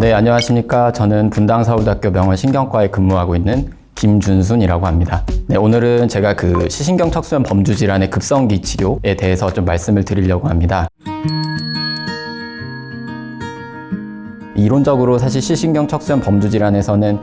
네, 안녕하십니까. 저는 분당서울대학교 병원 신경과에 근무하고 있는 김준순이라고 합니다. 네, 오늘은 제가 그 시신경 척수염 범주 질환의 급성기 치료에 대해서 좀 말씀을 드리려고 합니다. 이론적으로 사실 시신경 척수염 범주 질환에서는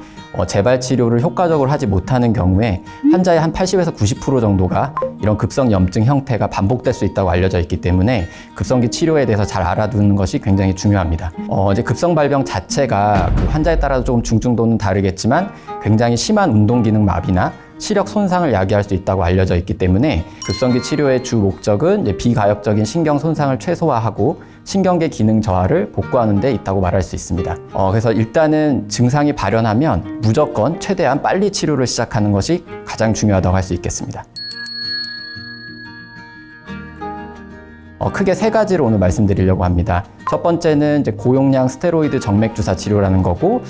재발 치료를 효과적으로 하지 못하는 경우에 환자의 한 80에서 90% 정도가 이런 급성 염증 형태가 반복될 수 있다고 알려져 있기 때문에 급성기 치료에 대해서 잘 알아두는 것이 굉장히 중요합니다. 이제 급성 발병 자체가 그 환자에 따라서 조금 중증도는 다르겠지만 굉장히 심한 운동 기능 마비나 시력 손상을 야기할 수 있다고 알려져 있기 때문에 급성기 치료의 주 목적은 이제 비가역적인 신경 손상을 최소화하고 신경계 기능 저하를 복구하는 데 있다고 말할 수 있습니다. 그래서 일단은 증상이 발현하면 무조건 최대한 빨리 치료를 시작하는 것이 가장 중요하다고 할 수 있겠습니다. 크게 세 가지로 오늘 말씀드리려고 합니다. 첫 번째는 이제 고용량 스테로이드 정맥 주사 치료라는 거고,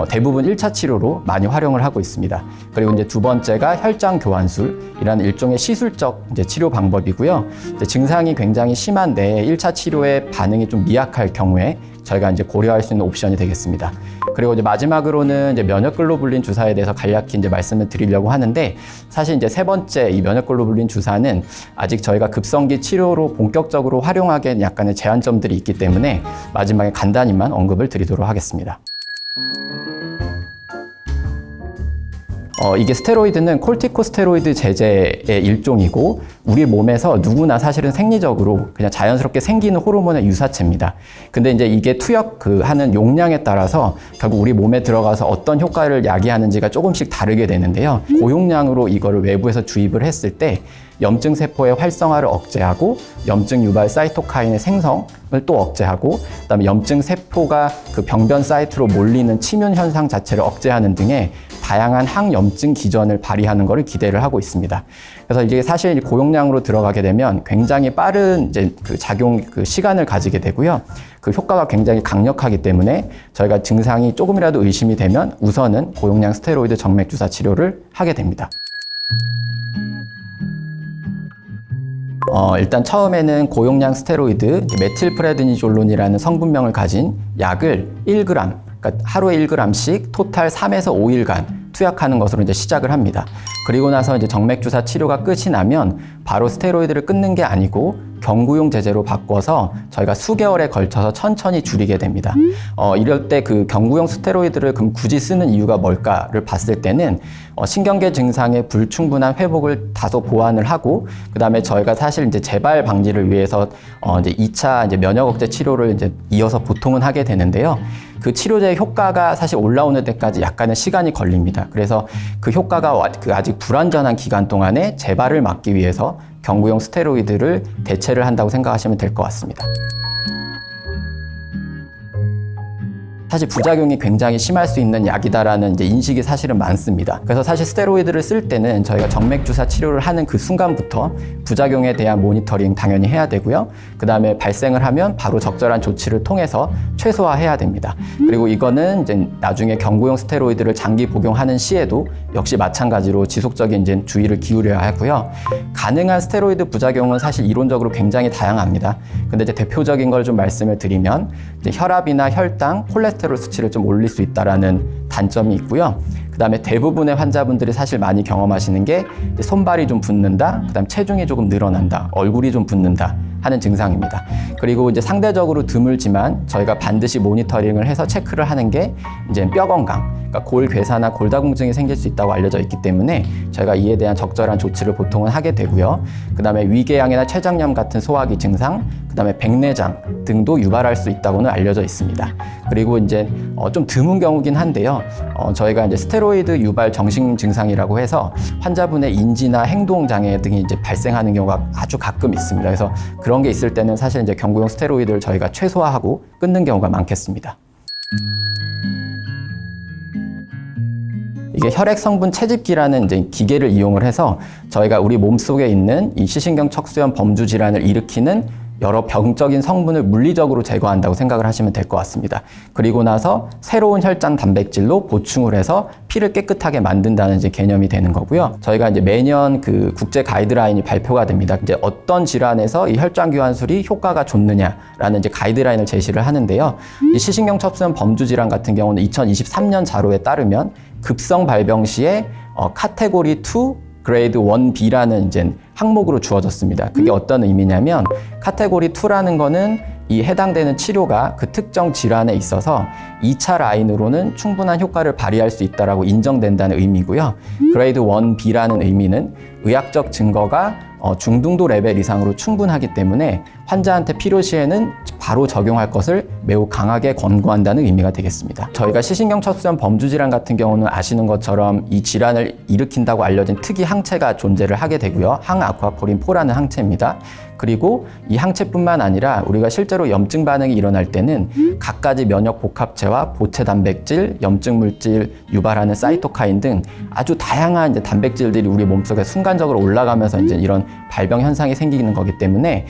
대부분 1차 치료로 많이 활용을 하고 있습니다. 그리고 이제 두 번째가 혈장 교환술이라는 일종의 시술적 이제 치료 방법이고요. 이제 증상이 굉장히 심한데 1차 치료에 반응이 좀 미약할 경우에 저희가 이제 고려할 수 있는 옵션이 되겠습니다. 그리고 이제 마지막으로는 이제 면역글로불린 주사에 대해서 간략히 이제 말씀을 드리려고 하는데, 사실 이제 세 번째 이 면역글로불린 주사는 아직 저희가 급성기 치료로 본격적으로 활용하기엔 약간의 제한점들이 있기 때문에 마지막에 간단히만 언급을 드리도록 하겠습니다. 이게 스테로이드는 콜티코스테로이드 제제의 일종이고 우리 몸에서 누구나 사실은 생리적으로 그냥 자연스럽게 생기는 호르몬의 유사체입니다. 근데 이제 이게 하는 용량에 따라서 결국 우리 몸에 들어가서 어떤 효과를 야기하는지가 조금씩 다르게 되는데요. 고용량으로 이거를 외부에서 주입을 했을 때 염증 세포의 활성화를 억제하고 염증 유발 사이토카인의 생성을 또 억제하고, 그다음에 염증 세포가 그 병변 사이트로 몰리는 침윤 현상 자체를 억제하는 등의 다양한 항염증 기전을 발휘하는 것을 기대를 하고 있습니다. 그래서 이게 사실 고용량으로 들어가게 되면 굉장히 빠른 이제 그 작용 시간을 가지게 되고요. 그 효과가 굉장히 강력하기 때문에 저희가 증상이 조금이라도 의심이 되면 우선은 고용량 스테로이드 정맥 주사 치료를 하게 됩니다. 일단 처음에는 고용량 스테로이드 메틸프레드니졸론이라는 성분명을 가진 약을 1g, 그러니까 하루에 1g씩 토탈 3에서 5일간 투약하는 것으로 이제 시작을 합니다. 그리고 나서 이제 정맥주사 치료가 끝이 나면 바로 스테로이드를 끊는 게 아니고 경구용 제제로 바꿔서 저희가 수개월에 걸쳐서 천천히 줄이게 됩니다. 이럴 때 그 경구용 스테로이드를 그럼 굳이 쓰는 이유가 뭘까를 봤을 때는 신경계 증상의 불충분한 회복을 다소 보완을 하고, 그다음에 저희가 사실 이제 재발 방지를 위해서 이제 2차 이제 면역 억제 치료를 이제 이어서 보통은 하게 되는데요. 그 치료제의 효과가 사실 올라오는 데까지 약간의 시간이 걸립니다. 그래서 그 효과가 아직 불완전한 기간 동안에 재발을 막기 위해서 경구용 스테로이드를 대체를 한다고 생각하시면 될 것 같습니다. 사실 부작용이 굉장히 심할 수 있는 약이다라는 이제 인식이 사실은 많습니다. 그래서 사실 스테로이드를 쓸 때는 저희가 정맥주사 치료를 하는 그 순간부터 부작용에 대한 모니터링 당연히 해야 되고요. 그 다음에 발생을 하면 바로 적절한 조치를 통해서 최소화해야 됩니다. 그리고 이거는 이제 나중에 경구용 스테로이드를 장기 복용하는 시에도 역시 마찬가지로 지속적인 이제 주의를 기울여야 하고요. 가능한 스테로이드 부작용은 사실 이론적으로 굉장히 다양합니다. 근데 이제 대표적인 걸 좀 말씀을 드리면 이제 혈압이나 혈당, 콜레스테롤 수치를 좀 올릴 수 있다라는 단점이 있고요. 그다음에 대부분의 환자분들이 사실 많이 경험하시는 게 손발이 좀 붓는다, 그다음 체중이 조금 늘어난다, 얼굴이 좀 붓는다 하는 증상입니다. 그리고 이제 상대적으로 드물지만 저희가 반드시 모니터링을 해서 체크를 하는 게 이제 뼈 건강, 그러니까 골괴사나 골다공증이 생길 수 있다고 알려져 있기 때문에 저희가 이에 대한 적절한 조치를 보통은 하게 되고요. 그다음에 위궤양이나 췌장염 같은 소화기 증상, 그다음에 백내장 등도 유발할 수 있다고는 알려져 있습니다. 그리고 이제 좀 드문 경우긴 한데요. 저희가 이제 스테로이드 유발 정신 증상이라고 해서 환자분의 인지나 행동 장애 등이 이제 발생하는 경우가 아주 가끔 있습니다. 그래서 그런 게 있을 때는 사실 이제 경구용 스테로이드를 저희가 최소화하고 끊는 경우가 많겠습니다. 이게 혈액 성분 채집기라는 이제 기계를 이용을 해서 저희가 우리 몸속에 있는 이 시신경 척수염 범주 질환을 일으키는 여러 병적인 성분을 물리적으로 제거한다고 생각을 하시면 될 것 같습니다. 그리고 나서 새로운 혈장 단백질로 보충을 해서 피를 깨끗하게 만든다는 이제 개념이 되는 거고요. 저희가 이제 매년 그 국제 가이드라인이 발표가 됩니다. 이제 어떤 질환에서 이 혈장 교환술이 효과가 좋느냐라는 이제 가이드라인을 제시를 하는데요. 이 시신경 첩수염 범주 질환 같은 경우는 2023년 자료에 따르면 급성 발병 시에 카테고리 2 그레이드 1B라는 이제 항목으로 주어졌습니다. 그게 어떤 의미냐면 카테고리 2라는 거는 이 해당되는 치료가 그 특정 질환에 있어서 2차 라인으로는 충분한 효과를 발휘할 수 있다라고 인정된다는 의미고요. 그레이드 1B라는 의미는 의학적 증거가 중등도 레벨 이상으로 충분하기 때문에 환자한테 필요시에는 바로 적용할 것을 매우 강하게 권고한다는 의미가 되겠습니다. 저희가 시신경 첩수염 범주 질환 같은 경우는 아시는 것처럼 이 질환을 일으킨다고 알려진 특이 항체가 존재를 하게 되고요. 항아쿠아포린4라는 항체입니다. 그리고 이 항체뿐만 아니라 우리가 실제로 염증 반응이 일어날 때는 갖가지 면역 복합체와 보채 단백질, 염증 물질 유발하는 사이토카인 등 아주 다양한 이제 단백질들이 우리 몸속에 순간적으로 올라가면서 이제 이런 발병 현상이 생기는 거기 때문에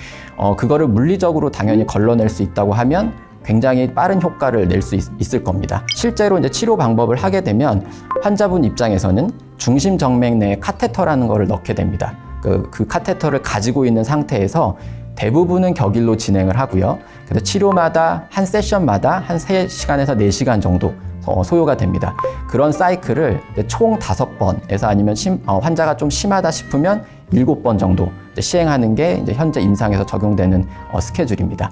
그거를 물리적으로 당연히 걸러낼 수 있다고 하면 굉장히 빠른 효과를 낼 수 있을 겁니다. 실제로 이제 치료 방법을 하게 되면 환자분 입장에서는 중심 정맥 내에 카테터라는 거를 넣게 됩니다. 그 카테터를 가지고 있는 상태에서 대부분은 격일로 진행을 하고요. 그래서 치료마다 한 세션마다 한 3시간에서 4시간 정도 소요가 됩니다. 그런 사이클을 총 5번에서 아니면 환자가 좀 심하다 싶으면 7번 정도 시행하는 게 이제 현재 임상에서 적용되는 스케줄입니다.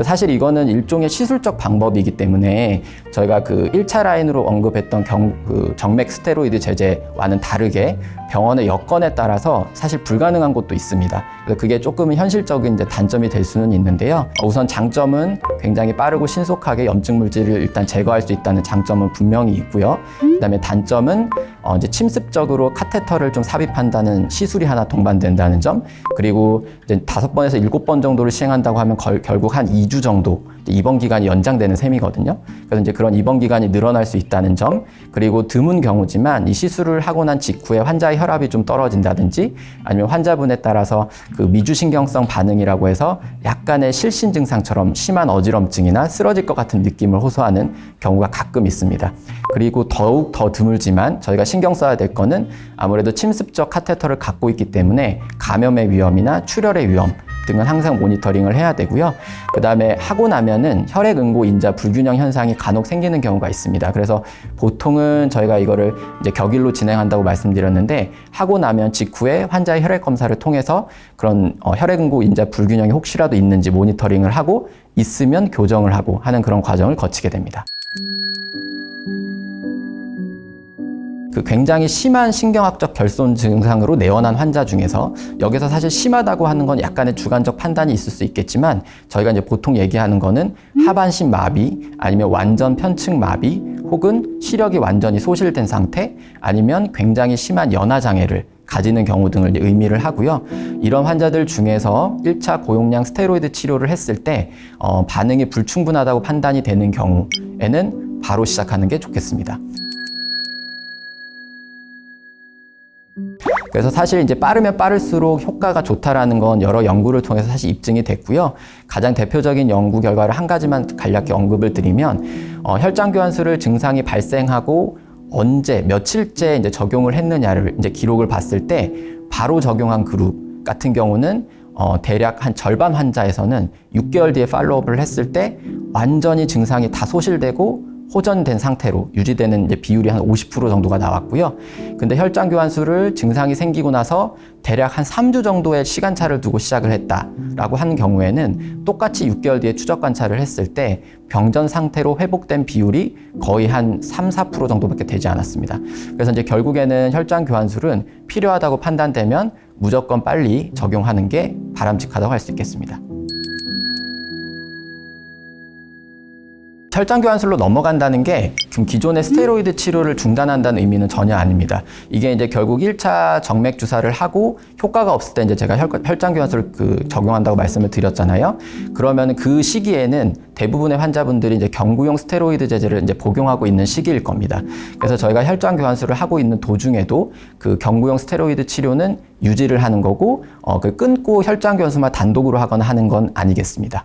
사실 이거는 일종의 시술적 방법이기 때문에 저희가 그 1차 라인으로 언급했던 그 정맥 스테로이드 제제와는 다르게 병원의 여건에 따라서 사실 불가능한 곳도 있습니다. 그래서 그게 조금은 현실적인 이제 단점이 될 수는 있는데요. 우선 장점은 굉장히 빠르고 신속하게 염증 물질을 일단 제거할 수 있다는 장점은 분명히 있고요. 그다음에 단점은 이제 침습적으로 카테터를 좀 삽입한다는 시술이 하나 동반된다는 점, 그리고 이제 5번에서 7번 정도를 시행한다고 하면 결국 한 2주 정도 입원 기간이 연장되는 셈이거든요. 그래서 이제 그런 입원 기간이 늘어날 수 있다는 점, 그리고 드문 경우지만 이 시술을 하고 난 직후에 환자의 혈압이 좀 떨어진다든지 아니면 환자분에 따라서 그 미주신경성 반응이라고 해서 약간의 실신 증상처럼 심한 어지럼증이나 쓰러질 것 같은 느낌을 호소하는 경우가 가끔 있습니다. 그리고 더욱 더 드물지만 저희가 신경 써야 될 거는 아무래도 침습적 카테터를 갖고 있기 때문에 감염의 위험이나 출혈의 위험 등은 항상 모니터링을 해야 되고요. 그 다음에 하고 나면은 혈액응고 인자 불균형 현상이 간혹 생기는 경우가 있습니다. 그래서 보통은 저희가 이거를 이제 격일로 진행한다고 말씀드렸는데 하고 나면 직후에 환자의 혈액 검사를 통해서 그런 혈액응고 인자 불균형이 혹시라도 있는지 모니터링을 하고 있으면 교정을 하고 하는 그런 과정을 거치게 됩니다. 그 굉장히 심한 신경학적 결손 증상으로 내원한 환자 중에서 여기서 사실 심하다고 하는 건 약간의 주관적 판단이 있을 수 있겠지만 저희가 이제 보통 얘기하는 거는 하반신 마비 아니면 완전 편측 마비 혹은 시력이 완전히 소실된 상태 아니면 굉장히 심한 연화 장애를 가지는 경우 등을 의미를 하고요. 이런 환자들 중에서 1차 고용량 스테로이드 치료를 했을 때 반응이 불충분하다고 판단이 되는 경우에는 바로 시작하는 게 좋겠습니다. 그래서 사실 이제 빠르면 빠를수록 효과가 좋다라는 건 여러 연구를 통해서 사실 입증이 됐고요. 가장 대표적인 연구 결과를 한 가지만 간략히 언급을 드리면 혈장 교환술을 증상이 발생하고 언제 며칠째 이제 적용을 했느냐를 이제 기록을 봤을 때 바로 적용한 그룹 같은 경우는 대략 한 절반 환자에서는 6개월 뒤에 팔로우업을 했을 때 완전히 증상이 다 소실되고 호전된 상태로 유지되는 이제 비율이 한 50% 정도가 나왔고요. 근데 혈장 교환술을 증상이 생기고 나서 대략 한 3주 정도의 시간차를 두고 시작을 했다라고 하는 경우에는 똑같이 6개월 뒤에 추적 관찰을 했을 때 병전 상태로 회복된 비율이 거의 한 3, 4% 정도밖에 되지 않았습니다. 그래서 이제 결국에는 혈장 교환술은 필요하다고 판단되면 무조건 빨리 적용하는 게 바람직하다고 할 수 있겠습니다. 혈장 교환술로 넘어간다는 게 지금 기존의 스테로이드 치료를 중단한다는 의미는 전혀 아닙니다. 이게 이제 결국 1차 정맥 주사를 하고 효과가 없을 때 이제 제가 혈장 교환술을 적용한다고 말씀을 드렸잖아요. 그러면 그 시기에는 대부분의 환자분들이 이제 경구용 스테로이드 제제를 이제 복용하고 있는 시기일 겁니다. 그래서 저희가 혈장 교환술을 하고 있는 도중에도 그 경구용 스테로이드 치료는 유지를 하는 거고, 끊고 혈장 교환술만 단독으로 하거나 하는 건 아니겠습니다.